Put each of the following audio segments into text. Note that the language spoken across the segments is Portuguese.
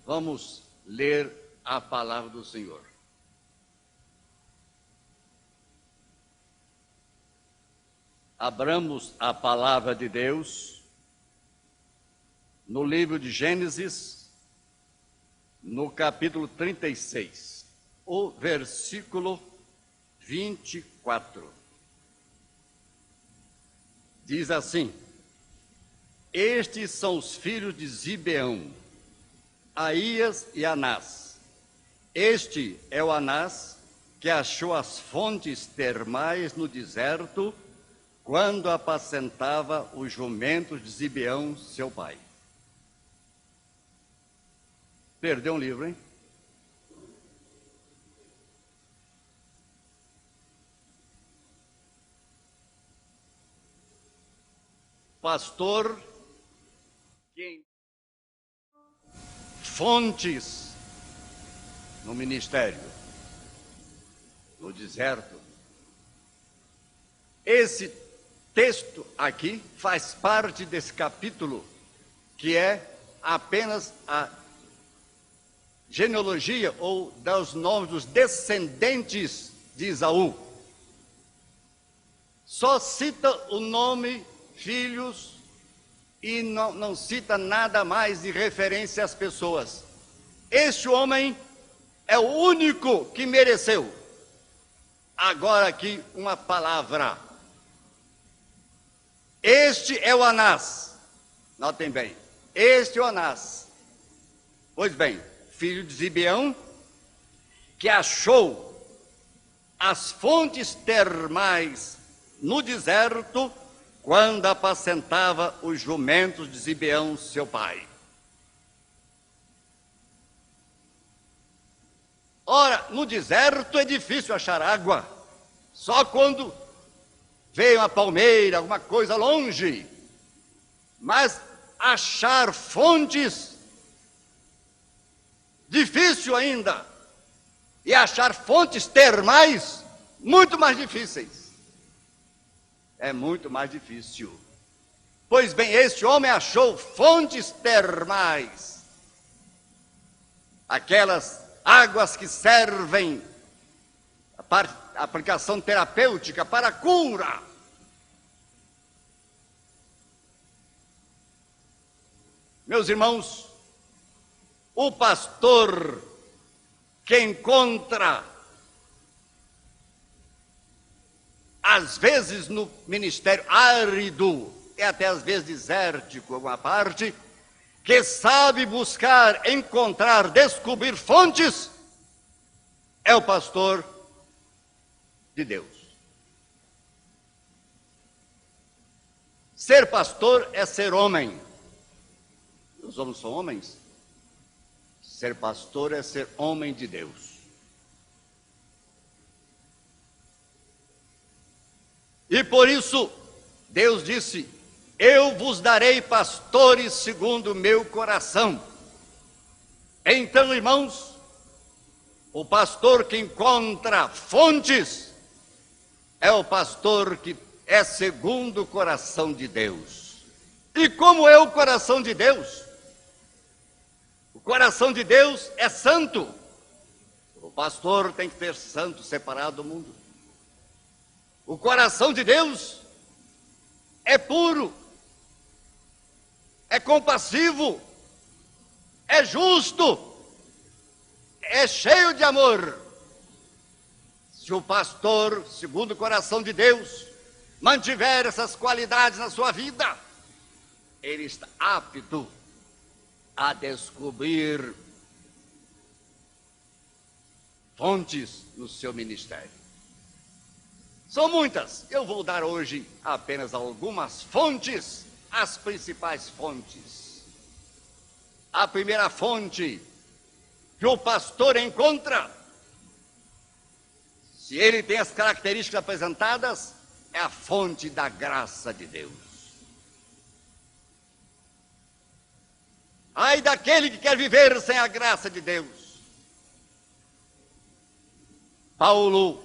Vamos ler a palavra do Senhor. Abramos a palavra de Deus no livro de Gênesis, no capítulo 36, o versículo 24. Diz assim: Estes são os filhos de Zibeão, Aías e Anás. Este é o Anás que achou as fontes termais no deserto, quando apacentava os jumentos de Zibeão, seu pai. Perdeu um livro, hein? Pastor, quem fontes no ministério, no deserto. Esse texto aqui faz parte desse capítulo, que é apenas a genealogia ou dos nomes dos descendentes de Esaú. Só cita o nome filhos e não cita nada mais de referência às pessoas. Este homem é o único que mereceu. Agora aqui uma palavra. Este é o Anás. Notem bem. Este é o Anás. Pois bem, filho de Zibeão, que achou as fontes termais no deserto, quando apacentava os jumentos de Zibeão, seu pai. Ora, no deserto é difícil achar água. Só quando veio uma palmeira, alguma coisa longe. Mas achar fontes, difícil ainda. E achar fontes termais, muito mais difíceis. É muito mais difícil. Pois bem, este homem achou fontes termais, aquelas águas que servem para aplicação terapêutica, para a cura. Meus irmãos, o pastor que encontra, às vezes no ministério árido, e até às vezes desértico, alguma parte, que sabe buscar, encontrar, descobrir fontes, é o pastor de Deus. Ser pastor é ser homem. Os homens são homens. Ser pastor é ser homem de Deus. E por isso, Deus disse: eu vos darei pastores segundo o meu coração. Então, irmãos, o pastor que encontra fontes é o pastor que é segundo o coração de Deus. E como é o coração de Deus? O coração de Deus é santo. O pastor tem que ser santo, separado do mundo. O coração de Deus é puro, é compassivo, é justo, é cheio de amor. Se o pastor, segundo o coração de Deus, mantiver essas qualidades na sua vida, ele está apto a descobrir fontes no seu ministério. São muitas. Eu vou dar hoje apenas algumas fontes, as principais fontes. A primeira fonte que o pastor encontra, se ele tem as características apresentadas, é a fonte da graça de Deus. Ai daquele que quer viver sem a graça de Deus. Paulo,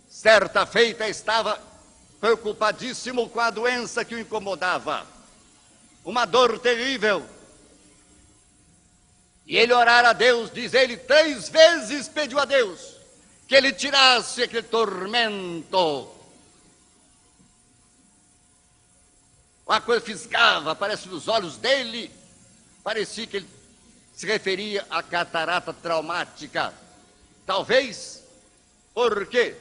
certa feita, estava preocupadíssimo com a doença que o incomodava, uma dor terrível. E ele orar a Deus, diz ele, 3 vezes pediu a Deus que ele tirasse aquele tormento. Uma coisa fisgava, parece nos olhos dele, parecia que ele se referia à catarata traumática. Talvez porque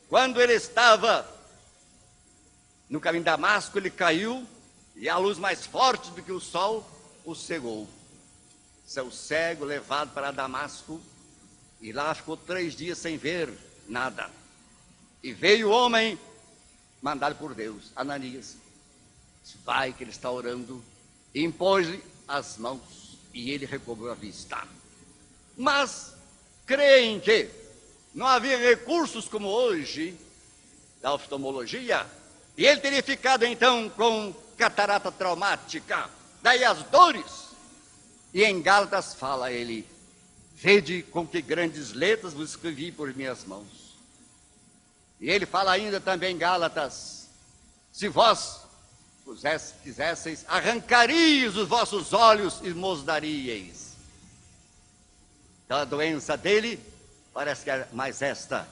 quando ele estava no caminho de Damasco, ele caiu e a luz mais forte do que o sol o cegou. Seu cego levado para Damasco e lá ficou 3 dias sem ver nada. E veio o homem mandado por Deus, Ananias. Vai que ele está orando, impôs-lhe as mãos e ele recobrou a vista. Mas creem que não havia recursos como hoje da oftalmologia e ele teria ficado então com catarata traumática, daí as dores. E em Gálatas fala ele, vede com que grandes letras vos escrevi por minhas mãos. E ele fala ainda também em Gálatas, se vós quisesseis, arrancarias os vossos olhos e mos daríeis. Então a doença dele parece que é mais esta,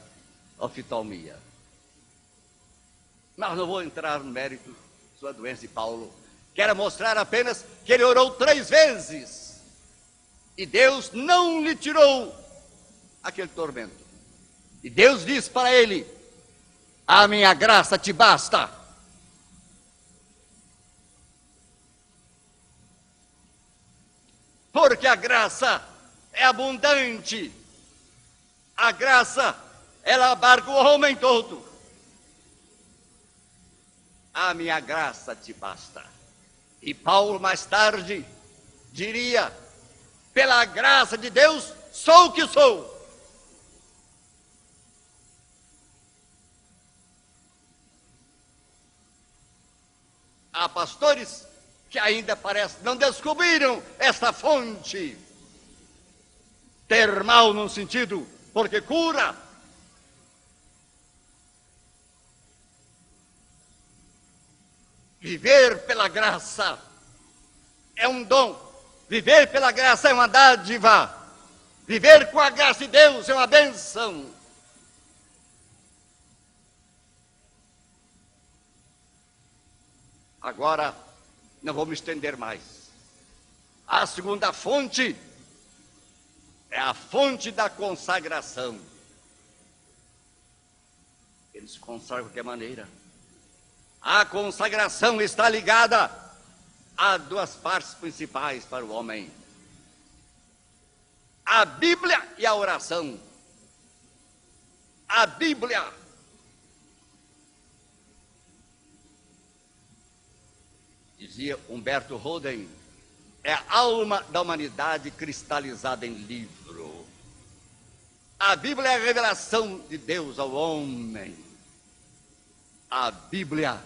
oftalmia. Mas não vou entrar no mérito da sua doença de Paulo. Quero mostrar apenas que ele orou 3 vezes. E Deus não lhe tirou aquele tormento. E Deus disse para ele, a minha graça te basta. Porque a graça é abundante. A graça, ela abarca o homem todo. A minha graça te basta. E Paulo mais tarde diria, pela graça de Deus, sou o que sou. Há pastores que ainda parece não descobriram esta fonte termal num sentido, porque cura. Viver pela graça é um dom. Viver pela graça é uma dádiva. Viver com a graça de Deus é uma bênção. Agora, não vou me estender mais. A segunda fonte é a fonte da consagração. Ele se consagra de qualquer maneira. A consagração está ligada a 2 partes principais para o homem: a Bíblia e a oração. A Bíblia dizia Humberto Roden, é a alma da humanidade cristalizada em livro. A Bíblia é a revelação de Deus ao homem. A Bíblia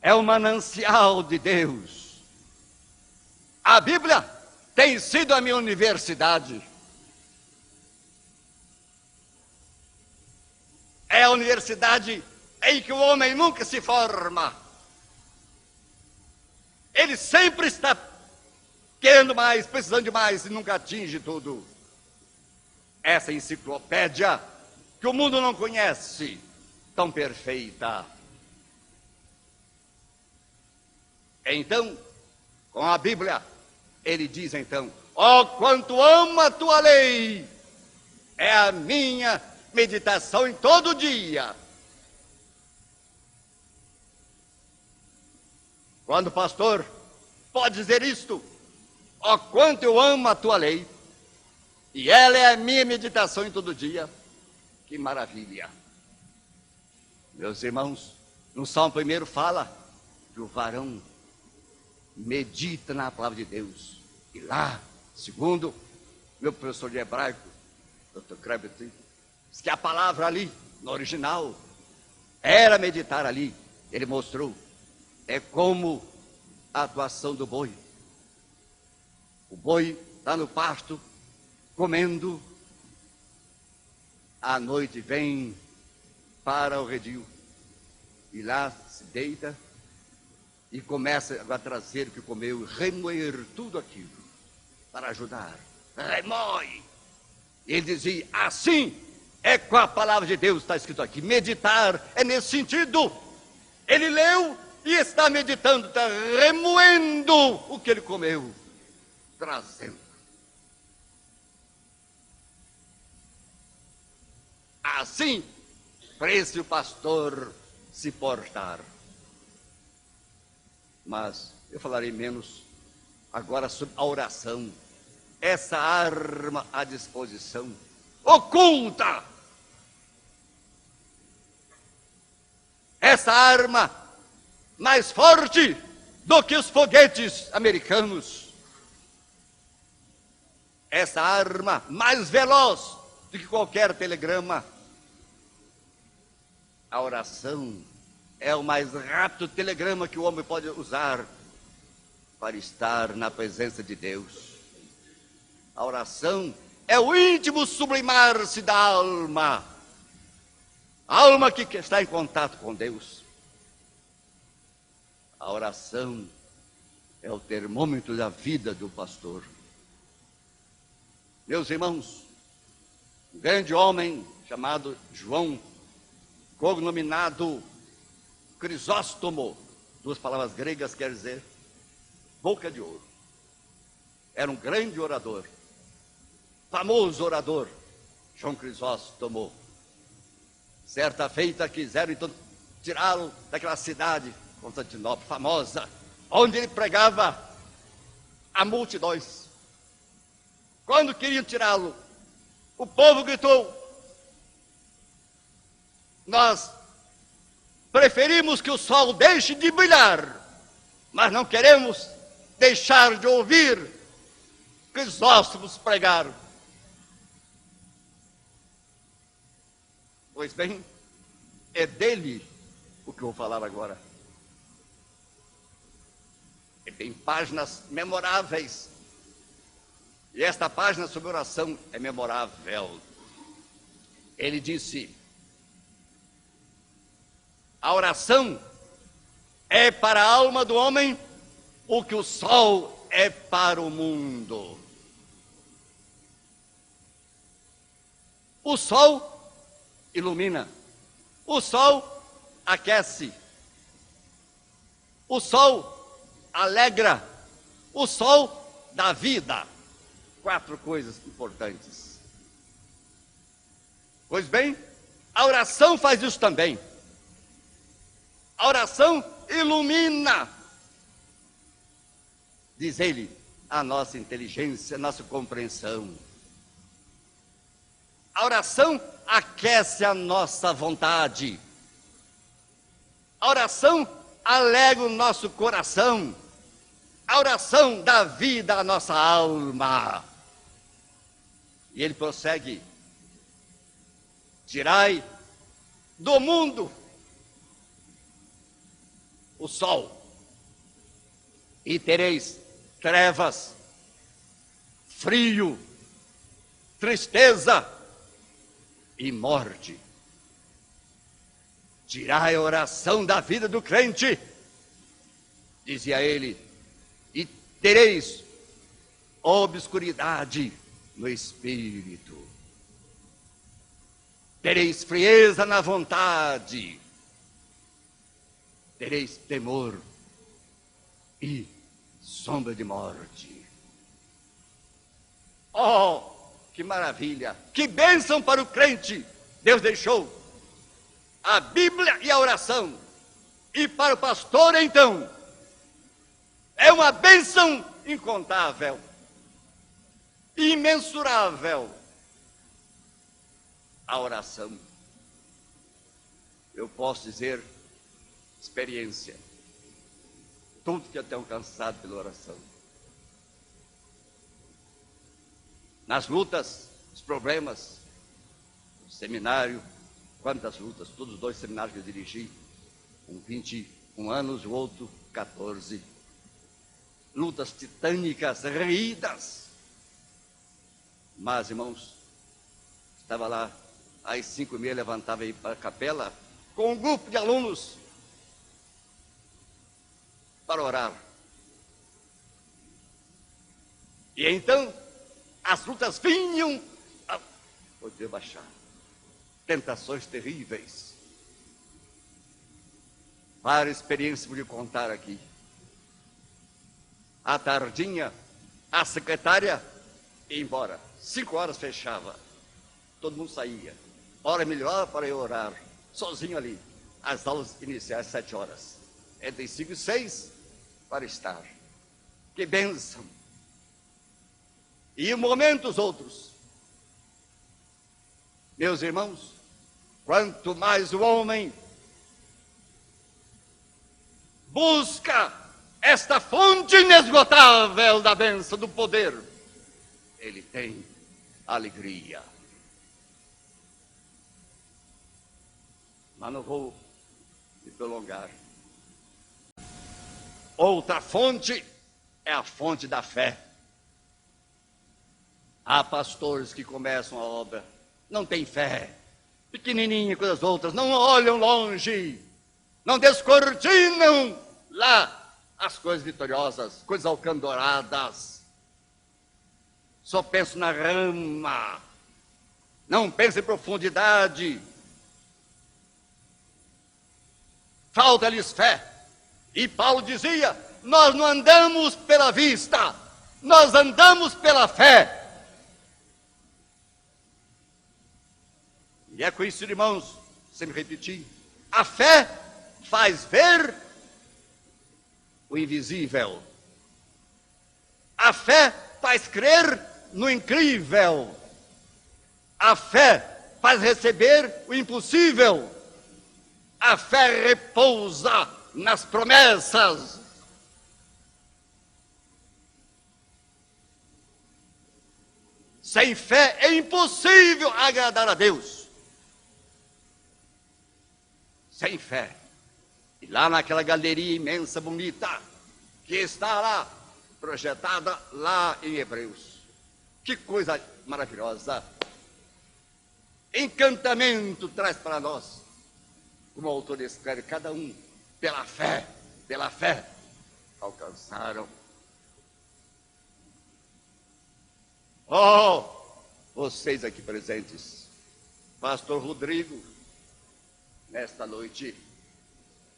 é o manancial de Deus. A Bíblia tem sido a minha universidade. É a universidade em que o homem nunca se forma. Ele sempre está querendo mais, precisando de mais e nunca atinge tudo. Essa enciclopédia que o mundo não conhece, tão perfeita. Então, com a Bíblia, ele diz então, ó, quanto amo a tua lei, é a minha meditação em todo dia. Quando o pastor pode dizer isto, ó, quanto eu amo a tua lei, e ela é a minha meditação em todo dia, que maravilha. Meus irmãos, no Salmo 1 fala que o varão medita na palavra de Deus. E lá, segundo meu professor de hebraico, Dr. Krebetin, diz que a palavra ali, no original, era meditar ali. Ele mostrou. É como a atuação do boi. O boi está no pasto, comendo. À noite vem para o redil. E lá se deita e começa a trazer o que comeu, remoer tudo aquilo para ajudar. remói. Ele dizia, assim é com a palavra de Deus, está escrito aqui. Meditar é nesse sentido. Ele leu e está meditando, está remoendo o que ele comeu, trazendo. Assim, para esse pastor se portar. Mas eu falarei menos agora sobre a oração. Essa arma à disposição, oculta. Essa arma mais forte do que os foguetes americanos. Essa arma mais veloz do que qualquer telegrama. A oração é o mais rápido telegrama que o homem pode usar para estar na presença de Deus. A oração é o íntimo sublimar-se da alma. A alma que está em contato com Deus. A oração é o termômetro da vida do pastor. Meus irmãos, um grande homem chamado João, cognominado Crisóstomo, duas palavras gregas quer dizer boca de ouro. Era um grande orador, famoso orador, João Crisóstomo. Certa feita quiseram então tirá-lo daquela cidade, Constantinopla, famosa, onde ele pregava a multidões. Quando queriam tirá-lo, o povo gritou: nós preferimos que o sol deixe de brilhar, mas não queremos deixar de ouvir Crisóstomos pregar. Pois bem, é dele o que eu vou falar agora. Ele tem páginas memoráveis. E esta página sobre oração é memorável. Ele disse: a oração é para a alma do homem o que o sol é para o mundo. O sol ilumina, o sol aquece, o sol alegra, o sol dá vida. 4 coisas importantes. Pois bem, a oração faz isso também. A oração ilumina, diz ele, a nossa inteligência, a nossa compreensão. A oração aquece a nossa vontade. A oração alegra o nosso coração. A oração dá vida à nossa alma. E ele prossegue: tirai do mundo o sol, e tereis trevas, frio, tristeza e morte. Tirai a oração da vida do crente, dizia ele, e tereis obscuridade no espírito. Tereis frieza na vontade. Tereis temor e sombra de morte. Oh, que maravilha! Que bênção para o crente! Deus deixou a Bíblia e a oração. E para o pastor, então, é uma bênção incontável, imensurável, a oração. Eu posso dizer, experiência, tudo que eu tenho alcançado pela oração. Nas lutas, os problemas, o seminário, quantas lutas, todos os 2 seminários que eu dirigi, um 21 anos, o outro 14. Lutas titânicas, reídas. Mas, irmãos, estava lá, às 5h30 levantava aí para a capela, com um grupo de alunos, para orar. E então, as lutas vinham a poder baixar. Tentações terríveis. Várias experiências vou lhe contar aqui. À tardinha, a secretária ia embora. 5 horas fechava. Todo mundo saía. Hora melhor para eu orar. Sozinho ali. As aulas iniciais 7 horas. Entre 5 e 6 para estar. Que bênção. E momentos outros. Meus irmãos, quanto mais o homem busca esta fonte inesgotável da bênção, do poder, ele tem alegria. Mas não vou me prolongar. Outra fonte é a fonte da fé. Há pastores que começam a obra, não têm fé, pequenininha com as outras, não olham longe, não descortinam lá as coisas vitoriosas, coisas alcandoradas. Só pensam na rama, não pensam em profundidade. Falta-lhes fé. E Paulo dizia: nós não andamos pela vista, nós andamos pela fé. E é com isso, irmãos, sempre repetir, a fé faz ver o invisível. A fé faz crer no incrível. A fé faz receber o impossível. A fé repousa nas promessas. Sem fé é impossível agradar a Deus. Sem fé. E lá naquela galeria imensa, bonita, que está lá, projetada lá em Hebreus. Que coisa maravilhosa. Encantamento traz para nós. Como o autor escreve, cada um, pela fé, alcançaram. Oh, vocês aqui presentes, Pastor Rodrigo, nesta noite,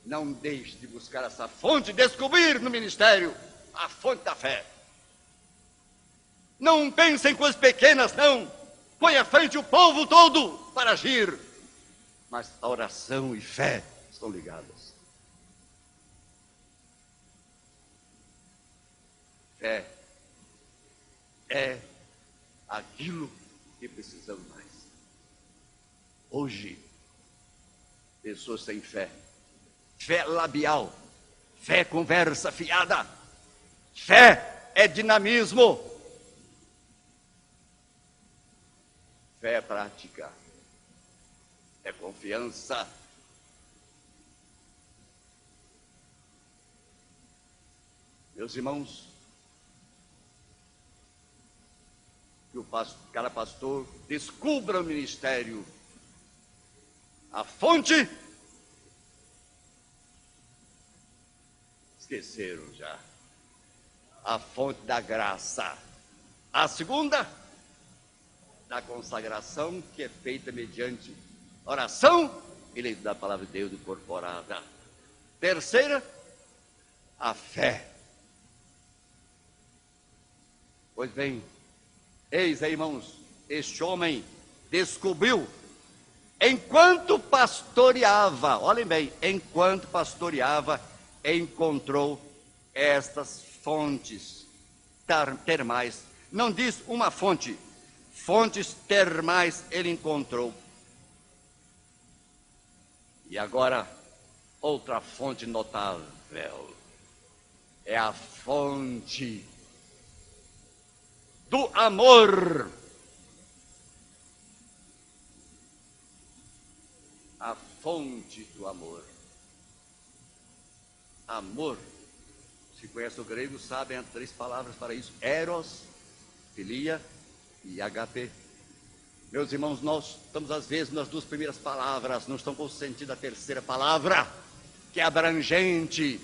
não deixe de buscar essa fonte, descobrir no ministério a fonte da fé. Não pense em coisas pequenas, não. Põe à frente o povo todo para agir. Mas a oração e fé estão ligadas. Fé é aquilo que precisamos mais. Hoje, pessoas sem fé, fé labial, fé conversa fiada, fé é dinamismo, fé é prática, é confiança. Meus irmãos, que cada pastor descubra o ministério, a fonte. Esqueceram já. A fonte da graça. A segunda, da consagração, que é feita mediante oração e leitura da palavra de Deus incorporada. Terceira, a fé. Pois bem, eis aí, irmãos, este homem descobriu, enquanto pastoreava, olhem bem, enquanto pastoreava, encontrou estas fontes termais. Não diz uma fonte, fontes termais ele encontrou. E agora, outra fonte notável, é a fonte do amor. A fonte do amor. Amor, se conhece o grego, sabem as 3 palavras para isso: eros, filia e agape. Meus irmãos, nós estamos às vezes nas 2 primeiras palavras, não estamos com o sentido da terceira palavra, que é abrangente,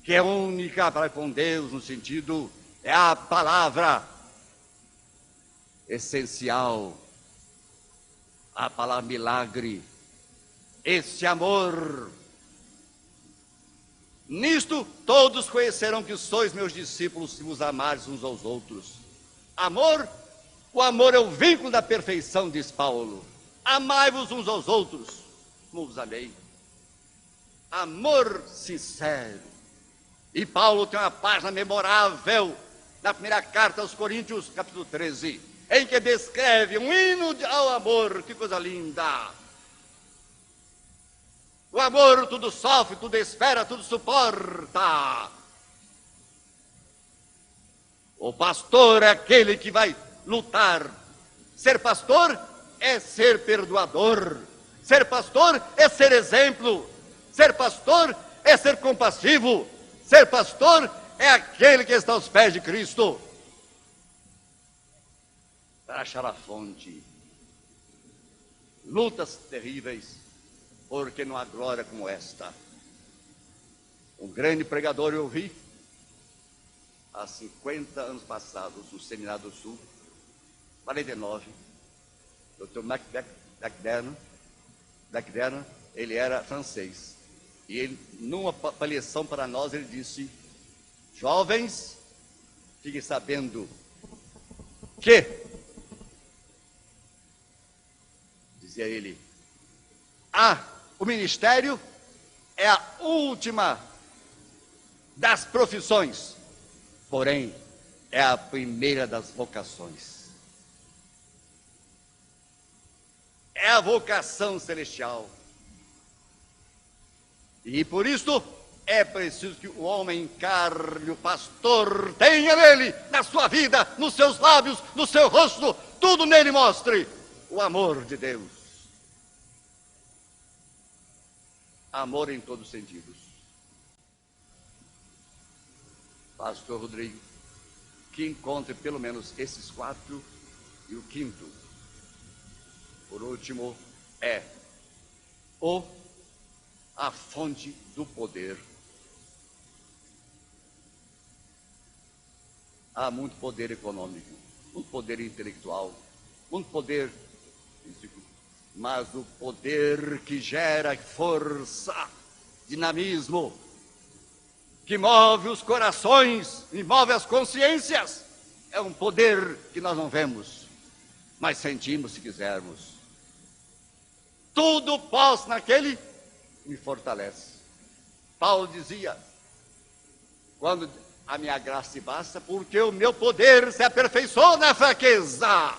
que é única para com Deus, no sentido, é a palavra essencial, a palavra milagre, esse amor. Nisto todos conhecerão que sois meus discípulos, se vos amardes uns aos outros. Amor, o amor é o vínculo da perfeição, diz Paulo. Amai-vos uns aos outros, como vos amei. Amor sincero. E Paulo tem uma página memorável na primeira carta aos Coríntios, capítulo 13, em que descreve um hino ao amor. Que coisa linda! O amor tudo sofre, tudo espera, tudo suporta. O pastor é aquele que vai lutar. Ser pastor é ser perdoador. Ser pastor é ser exemplo. Ser pastor é ser compassivo. Ser pastor é aquele que está aos pés de Cristo para achar a fonte. Lutas terríveis, porque não há glória como esta. Um grande pregador eu ouvi há 50 anos passados no Seminário do Sul, 49, Dr. McDermott, ele era francês. E ele, numa lição para nós, ele disse: jovens, fiquem sabendo que, dizia ele, o ministério é a última das profissões, porém é a primeira das vocações. É a vocação celestial. E por isso é preciso que o homem encarne, o pastor tenha nele, na sua vida, nos seus lábios, no seu rosto, tudo nele mostre o amor de Deus. Amor em todos os sentidos. Pastor Rodrigo, que encontre pelo menos esses 4, e o quinto, por último, é a fonte do poder. Há muito poder econômico, muito poder intelectual, muito poder físico, mas o poder que gera força, dinamismo, que move os corações e move as consciências, é um poder que nós não vemos, mas sentimos se quisermos. Tudo posso naquele que me fortalece. Paulo dizia: quando a minha graça se basta, porque o meu poder se aperfeiçoa na fraqueza.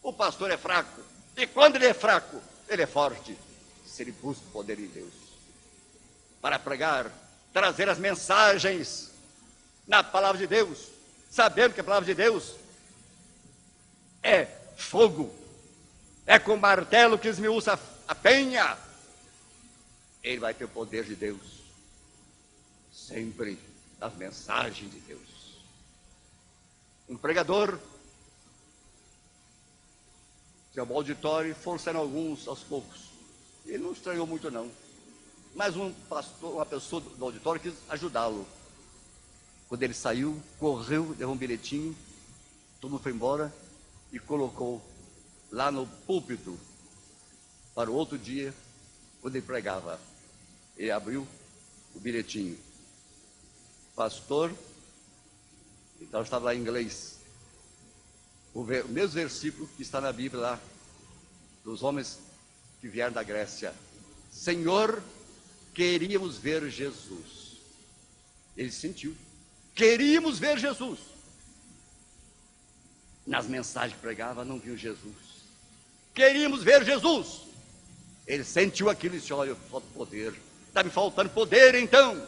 O pastor é fraco, e quando ele é fraco, ele é forte, se ele busca o poder em Deus, para pregar, trazer as mensagens na palavra de Deus, sabendo que a palavra de Deus é fogo, é com martelo que esmiuça a penha. Ele vai ter o poder de Deus, sempre das mensagens de Deus. Um pregador, tinha um auditório, foram saindo alguns aos poucos. Ele não estranhou muito não, mas um pastor, uma pessoa do auditório quis ajudá-lo. Quando ele saiu, correu, deu um bilhetinho, todo mundo foi embora e colocou lá no púlpito para o outro dia, quando ele pregava. Ele abriu o bilhetinho: pastor, então estava lá em inglês, o mesmo versículo que está na Bíblia lá, dos homens que vieram da Grécia: Senhor, queríamos ver Jesus. Ele sentiu, queríamos ver Jesus. Nas mensagens que pregava, não viu Jesus. Queríamos ver Jesus. Ele sentiu aquilo e disse: olha, falta poder, está me faltando poder. Então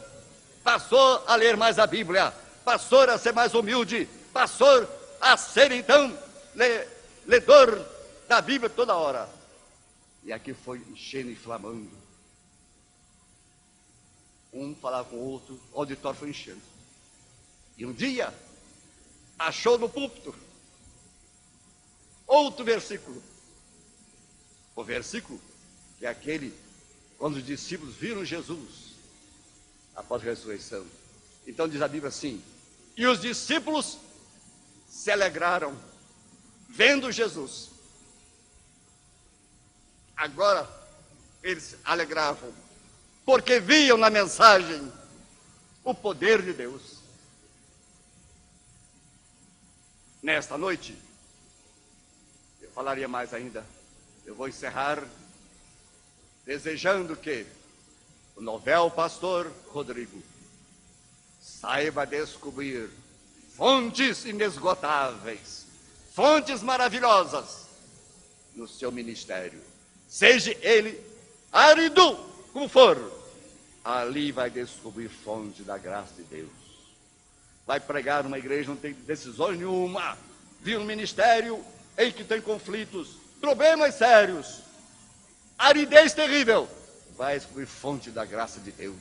passou a ler mais a Bíblia, passou a ser mais humilde, passou a ser então ledor da Bíblia toda hora. E aqui foi enchendo e inflamando. Um falava com o outro, o auditório foi enchendo. E um dia achou no púlpito outro versículo. O versículo que é aquele, quando os discípulos viram Jesus após a ressurreição, Então diz a Bíblia assim: e os discípulos se alegraram vendo Jesus. Agora eles se alegravam porque viam na mensagem o poder de Deus. Nesta noite, eu falaria mais ainda. Eu vou encerrar desejando que o novel pastor Rodrigo saiba descobrir fontes inesgotáveis, fontes maravilhosas no seu ministério. Seja ele árido como for, ali vai descobrir fonte da graça de Deus. Vai pregar numa igreja, não tem decisão nenhuma, vir um ministério em que tem conflitos, problemas sérios, aridez terrível, vai descobrir fonte da graça de Deus,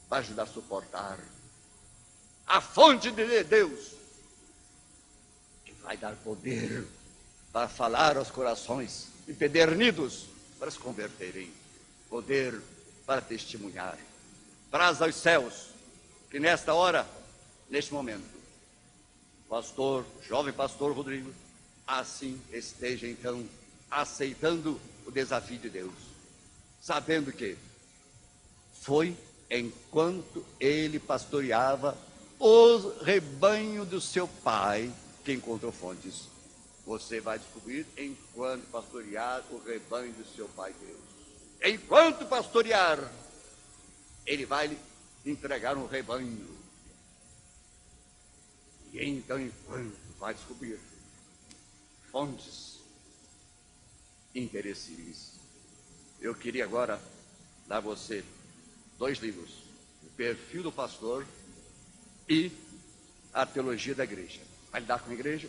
vai ajudar a suportar a fonte de Deus, que vai dar poder para falar aos corações empedernidos para se converterem, poder para testemunhar. Traz aos céus que nesta hora, neste momento, pastor, jovem pastor Rodrigo, assim esteja então aceitando o desafio de Deus, sabendo que foi enquanto ele pastoreava o rebanho do seu pai que encontrou fontes. Você vai descobrir enquanto pastorear o rebanho do seu pai Deus. Enquanto pastorear, ele vai lhe entregar um rebanho. E então, enquanto vai descobrir fontes interessantes. Eu queria agora dar a você 2 livros: O Perfil do Pastor e A Teologia da Igreja. Vai lidar com a igreja?